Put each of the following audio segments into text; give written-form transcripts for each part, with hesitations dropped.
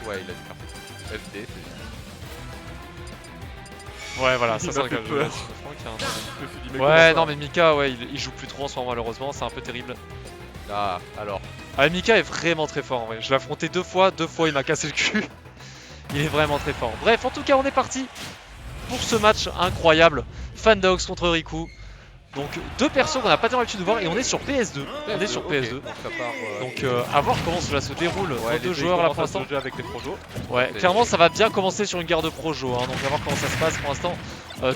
Ouais, il a dû faire FD, c'est... Ouais, voilà, ça Il c'est m'a un fait gars. peur. Je crois qu'il y a un- Je me suis dit, mais Ouais, comment non, mais Mika, ouais, il joue plus trop en ce moment, malheureusement, c'est un peu terrible. ça Ah, alors. Ah, Mika est vraiment très fort en vrai. Je l'ai affronté deux fois il m'a cassé le cul. Il est vraiment très fort. Bref, en tout cas, on est parti pour ce match incroyable. Fandogs contre Riku. Donc, deux persos qu'on n'a pas l'habitude de voir et on est sur PS2. On est sur ok, PS2. donc ça part... Donc, à voir comment cela se déroule. ouais, Nos deux les joueurs là pour l'instant. jeu avec les projos. Ouais, C'est- clairement, ça va bien commencer sur une guerre de projo. Hein, donc, on va voir comment ça se passe pour l'instant.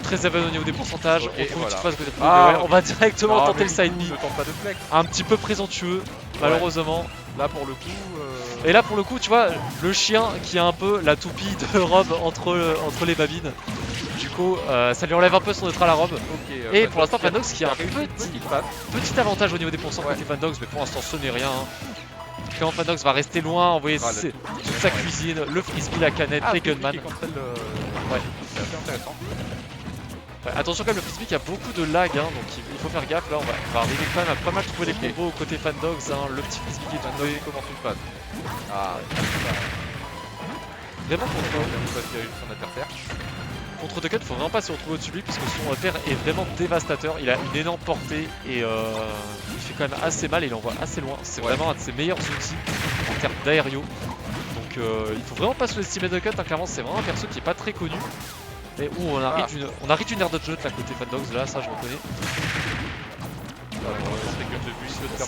Très élevé au niveau des pourcentages. Ok, On trouve voilà. une petite phase côté pro, Ah, mais ouais, on va directement Non, tenter mais le side du B. coup, ne tente pas de flex. Un petit peu présomptueux, malheureusement. Là, pour le coup... Et là pour le coup tu vois le chien qui a un peu la toupie de robe entre les babines. Du coup ça lui enlève un peu son neutral à robe. Ok, Et pour l'instant Fandogs qui a un réussi une petite passe. petit avantage au niveau des pourcents côté Fandogs, mais pour l'instant ce n'est rien. Hein. Quand Fandogs va rester loin, envoyer Ah, toute sa cuisine, le frisbee, la canette, les gunman. Ouais, c'est assez intéressant. Ouais, attention quand même le frisbee qui a beaucoup de lag hein, donc il faut faire gaffe là, on va arriver quand même à pas mal trouver les combos côté Fandogs, hein, le petit frisbee qui est tombé. Il commence une phase. Ah, Vraiment contre son adversaire. Contre Duckett, faut vraiment pas se retrouver au-dessus de lui puisque son père est vraiment dévastateur. Il a une énorme portée et il fait quand même assez mal et il envoie assez loin. C'est vraiment un de ses meilleurs outils en termes d'aério. Donc il faut vraiment pas sous-estimer Duckett. Hein. Clairement, c'est vraiment un perso qui est pas très connu. Et où on arrive d'une aire de jeu de la côté Fandogs, là, ça je reconnais.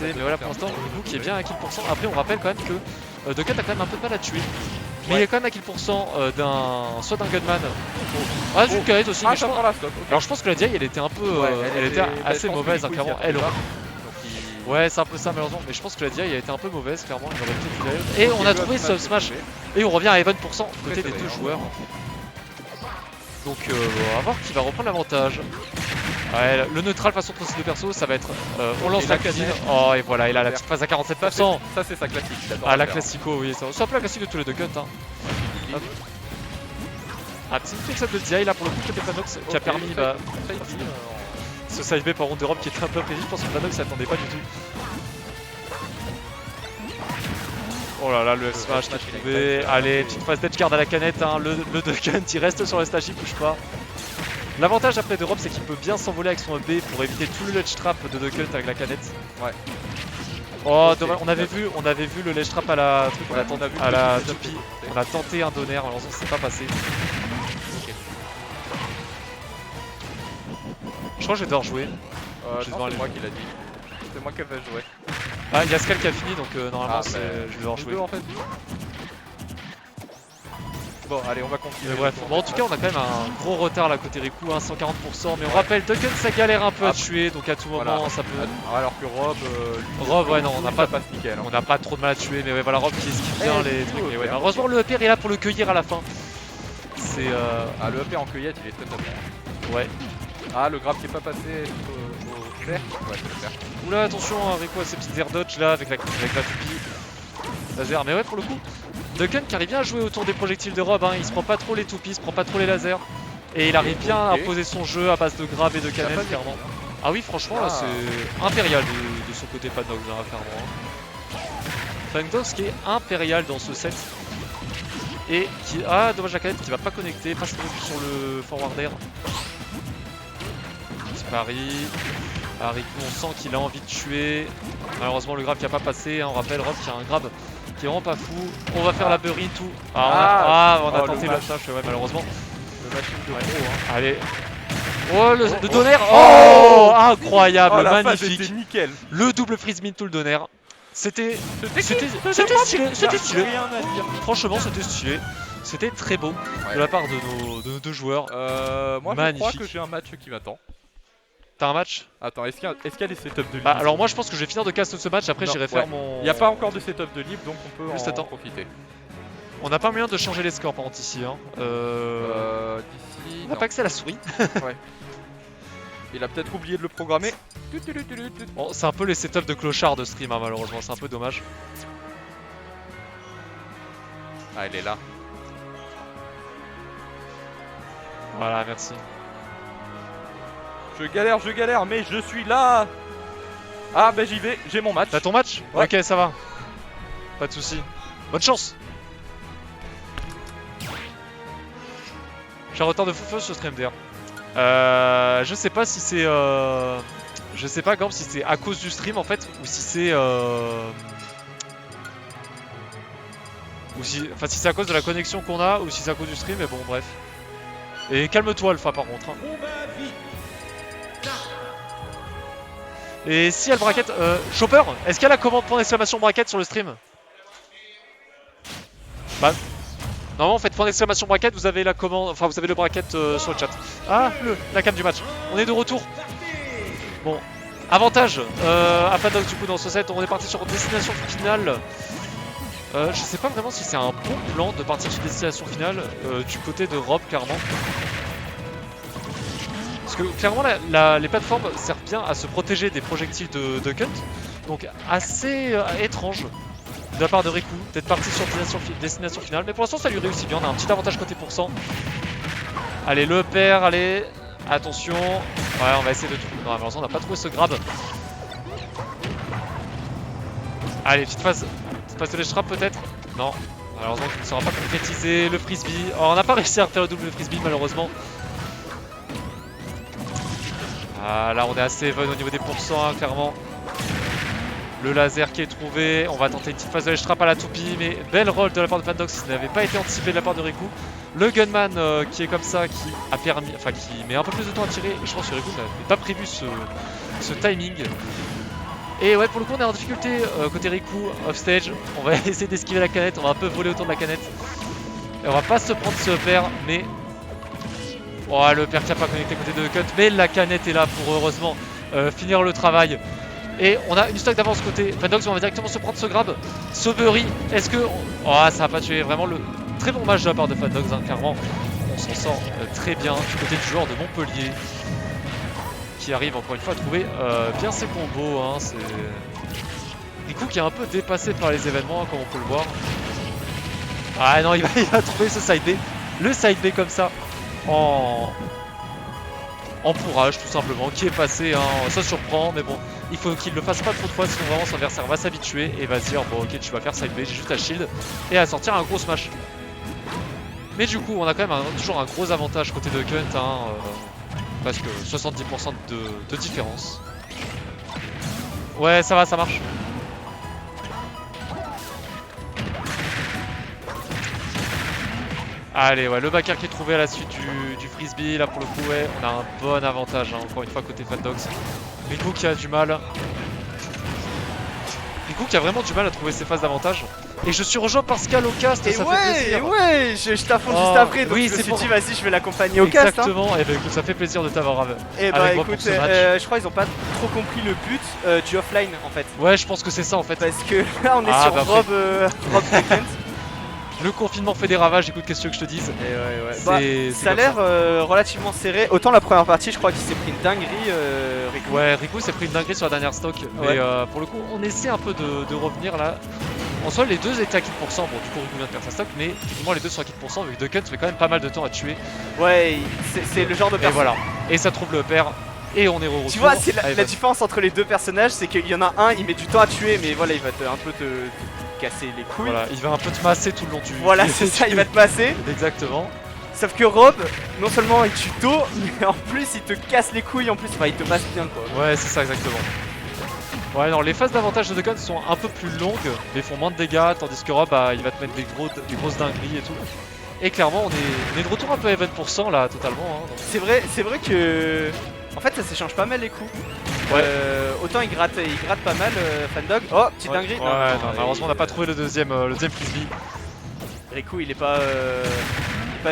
Mais voilà pour l'instant, Riku qui est bien à kill %. Après, on rappelle quand même que Duckett a quand même un peu de mal à tuer. Mais il est quand même à kill % soit d'un gunman. Ah, d'une canette aussi. Mais alors je pense que la DI elle était un peu elle était assez mauvaise hein, clairement. Elle ouais c'est un peu ça malheureusement. Mais je pense que la DI elle était un peu mauvaise clairement. Il aurait peut-être dû et on a trouvé ce smash. Et on revient à even % côté des deux joueurs. Donc on va voir qui va reprendre l'avantage. Ouais, le neutral face entre ces deux persos, ça va être on lance la cuisine. Oh et voilà, il a la petite phase à 47%. Ça c'est sa classique. Ah la classico, oui, c'est un peu la classique de tous les deux cuts. Hein. Ah, petit mix-up de DI là pour le coup côté Fanox qui a permis ce side B par contre de Rob qui était un peu imprévu. Je pense que Fanox s'attendait pas du tout. Oh là là, le F-Smash qui est trouvé. Allez, petite phase d'edgeguard à la canette. Hein. Le Duckhunt il reste sur le stage, il bouge pas. L'avantage après de Rob c'est qu'il peut bien s'envoler avec son B pour éviter tout le ledge trap de Duckhunt avec la canette. Ouais. Oh dommage, on avait vu le ledge trap à la toupie. On a tenté un donner, malheureusement c'est pas passé. Je crois que je vais devoir jouer. Non, c'est moi qui l'a dit. C'est moi qui vais jouer. Ah, il y a Skal qui a fini donc normalement je vais devoir jouer. En fait. Bon, allez, on va continuer. Bref, bon, en tout cas, on a quand même un gros retard là côté Riku, hein, 140%. Mais on rappelle, Duckhunt ça galère un peu à tuer donc à tout moment ça peut. Alors que Rob, Rob, ouais, non, on n'a pas nickel. On n'a pas trop de mal à tuer, mais ouais, voilà, Rob qui esquive bien les trucs. Et ouais, heureusement, le upper est là pour le cueillir à la fin. C'est. Ah, le upper en cueillette, il est très très bon. Ouais. Ah, le grab qui est pas passé au fer. Ouais, c'est le fer. Oula, attention, hein, Riku a ses petites air dodge là avec la toupie. Laser, mais ouais, pour le coup, Duckhunt qui arrive bien à jouer autour des projectiles de Rob. Hein. Il se prend pas trop les toupies, il se prend pas trop les lasers. Et il arrive bien à imposer son jeu à base de grab et de canette, clairement. Ah oui, franchement, là, c'est impérial de son côté Fandogs, hein, clairement. Fandogs qui est impérial dans ce set. Et qui. Ah, dommage la canette qui va pas connecter, passe sur le forward air. Paris. Ah, Riku, on sent qu'il a envie de tuer. Malheureusement, le grab qui a pas passé. Hein. On rappelle, Rob qui a un grab qui est vraiment pas fou. On va faire la bury, tout. On a tenté le tâche, ouais, malheureusement. Le machine de pro, hein. Allez. Oh, le donner. Oh, incroyable, magnifique. Nickel. Le double freeze min tout le donner. C'était stylé. C'était stylé. Franchement, c'était stylé. C'était très beau de la part de nos deux joueurs. Moi, je crois que j'ai un match qui m'attend. T'as un match? Attends, est-ce qu'il y a des setups de libre? Bah, alors moi je pense que je vais finir de cast ce match, après j'irai faire mon... Il n'y a pas encore de setup de libre donc on peut juste en profiter. On n'a pas moyen de changer les scores par contre ici. Hein. D'ici... On n'a pas accès à la souris. Ouais. Il a peut-être oublié de le programmer. Bon, c'est un peu les setups de clochard de stream hein, malheureusement, c'est un peu dommage. Ah, elle est là. Voilà, merci. Je galère, mais je suis là. Ah bah j'y vais, j'ai mon match. T'as ton match? Ouais. Ok, ça va. Pas de soucis. Bonne chance. J'ai un retard de fou sur stream d'ailleurs. Je sais pas si c'est... Je sais pas, Gorb, si c'est à cause du stream en fait, ou si c'est... Enfin, si c'est à cause de la connexion qu'on a, ou si c'est à cause du stream, mais bon, bref. Et calme-toi, Alpha, par contre. Hein. Et si elle braquette... Chopper, est-ce qu'elle a commande point d'exclamation braquette sur le stream? Bah... Normalement, en fait, point d'exclamation braquette, vous avez la commande... Enfin, vous avez le braquette sur le chat. Ah, la cam du match. On est de retour. Bon. Avantage à Fandox, du coup, dans ce set. On est parti sur destination finale. Je sais pas vraiment si c'est un bon plan de partir sur destination finale du côté de Rob, clairement. Parce que clairement les plateformes servent bien à se protéger des projectiles de Kunt. Donc assez étrange de la part de Riku d'être parti sur destination finale. Mais pour l'instant ça lui réussit bien, on a un petit avantage côté pourcent. Allez, le père, allez, attention. Ouais, on va essayer de tout. Non, malheureusement on n'a pas trouvé ce grab. Allez, petite phase de l'Estrap peut-être. Non, malheureusement il ne sera pas concrétisé. Le frisbee. Oh, on n'a pas réussi à faire le double frisbee malheureusement. Ah, là on est assez even au niveau des pourcents, hein, clairement. Le laser qui est trouvé. On va tenter une petite phase de l'Estrap à la toupie. Mais belle roll de la part de Fandox qui n'avait pas été anticipé de la part de Riku. Le gunman qui est comme ça, qui a permis, enfin qui met un peu plus de temps à tirer. Et je pense que Riku n'avait pas prévu ce timing. Et ouais, pour le coup on est en difficulté côté Riku, offstage. On va essayer d'esquiver la canette, on va un peu voler autour de la canette. Et on va pas se prendre ce père, mais... Oh, le père qui a pas connecté côté de Cut, mais la canette est là pour heureusement finir le travail. Et on a une stock d'avance côté Fandox, on va directement se prendre ce grab. Sauvery, est-ce que... Oh, ça va pas tuer, vraiment le très bon match de la part de Fandox, hein, clairement. On s'en sort très bien du côté du joueur de Montpellier. Qui arrive encore une fois à trouver bien ses combos, hein, c'est... Riku qui est un peu dépassé par les événements, hein, comme on peut le voir. Ah non, il va trouver ce side B. Le side B comme ça, en pourrage tout simplement, qui est passé, hein, ça surprend, mais bon, il faut qu'il le fasse pas trop de fois, sinon vraiment son adversaire va s'habituer et va se dire, bon ok, tu vas faire side B, j'ai juste à shield, et à sortir un gros smash. Mais du coup, on a quand même toujours un gros avantage côté de Kunt, hein, parce que 70% de différence. Ouais, ça va, ça marche. Allez, ouais, le backer qui est trouvé à la suite du frisbee. Là, pour le coup, ouais, on a un bon avantage, hein, encore une fois, côté Fandox. Riku qui a du mal. Riku qui a vraiment du mal à trouver ses phases d'avantage. Et je suis rejoint par Skal au cast, ça fait plaisir. Ouais, je t'affronte juste après, donc oui, je me suis dit, vas-y, je vais l'accompagner au cast. Exactement, et bah écoute, ça fait plaisir de t'avoir avec. Et bah écoute, je crois qu'ils ont pas trop compris le but du offline en fait. Ouais, je pense que c'est ça en fait. Parce que là, on est sur Rob Kent. Le confinement fait des ravages, écoute, qu'est-ce que je te dise. Et ouais. Ça a l'air relativement serré. Autant la première partie, je crois qu'il s'est pris une dinguerie, Riku. Ouais, Riku s'est pris une dinguerie sur la dernière stock. Ouais. Mais pour le coup, on essaie un peu de revenir là. En soi, les deux étaient à 4%. Bon, du coup, Riku vient de perdre sa stock, mais effectivement, les deux sont à 4%. Vu que Duckett fait quand même pas mal de temps à tuer. Ouais, c'est le genre de personne. Et voilà. Et ça trouve le père. Et on est re-retour. Tu vois, c'est la différence entre les deux personnages, c'est qu'il y en a un, il met du temps à tuer, mais voilà, il va un peu te casser les couilles. Voilà, il va un peu te masser tout le long du... Voilà, c'est ça, il va te masser. Exactement. Sauf que Rob, non seulement il tue tôt, mais en plus il te casse les couilles, en plus, enfin il te masse bien quoi. Ouais, c'est ça exactement. Ouais, non, les phases d'avantage de Duckett sont un peu plus longues, mais font moins de dégâts, tandis que Rob, bah, il va te mettre des grosses dingueries et tout. Et clairement, on est de retour un peu à 20% là, totalement. Hein, c'est vrai que... En fait, ça s'échange pas mal les coups. Ouais. Autant il gratte pas mal, Fandog. Oh, petite dinguerie. Ouais, non, malheureusement, on n'a pas trouvé le deuxième frisbee. Riku, il est pas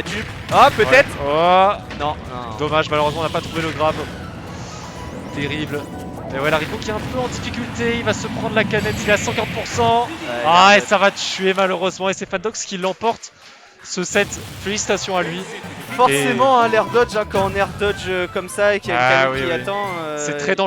dupe. Ah, peut-être. Ouais. Oh. Non. Dommage, malheureusement, on n'a pas trouvé le grab. Terrible. Et ouais, la Riku qui est un peu en difficulté, il va se prendre la canette, il est à 140%. Ouais, et ça va tuer malheureusement, et c'est Fandox qui l'emporte. Ce set, félicitations à lui. Forcément, hein, l'air dodge, hein, quand on air dodge comme ça et qu'il y a une canette qui attend. C'est très dangereux.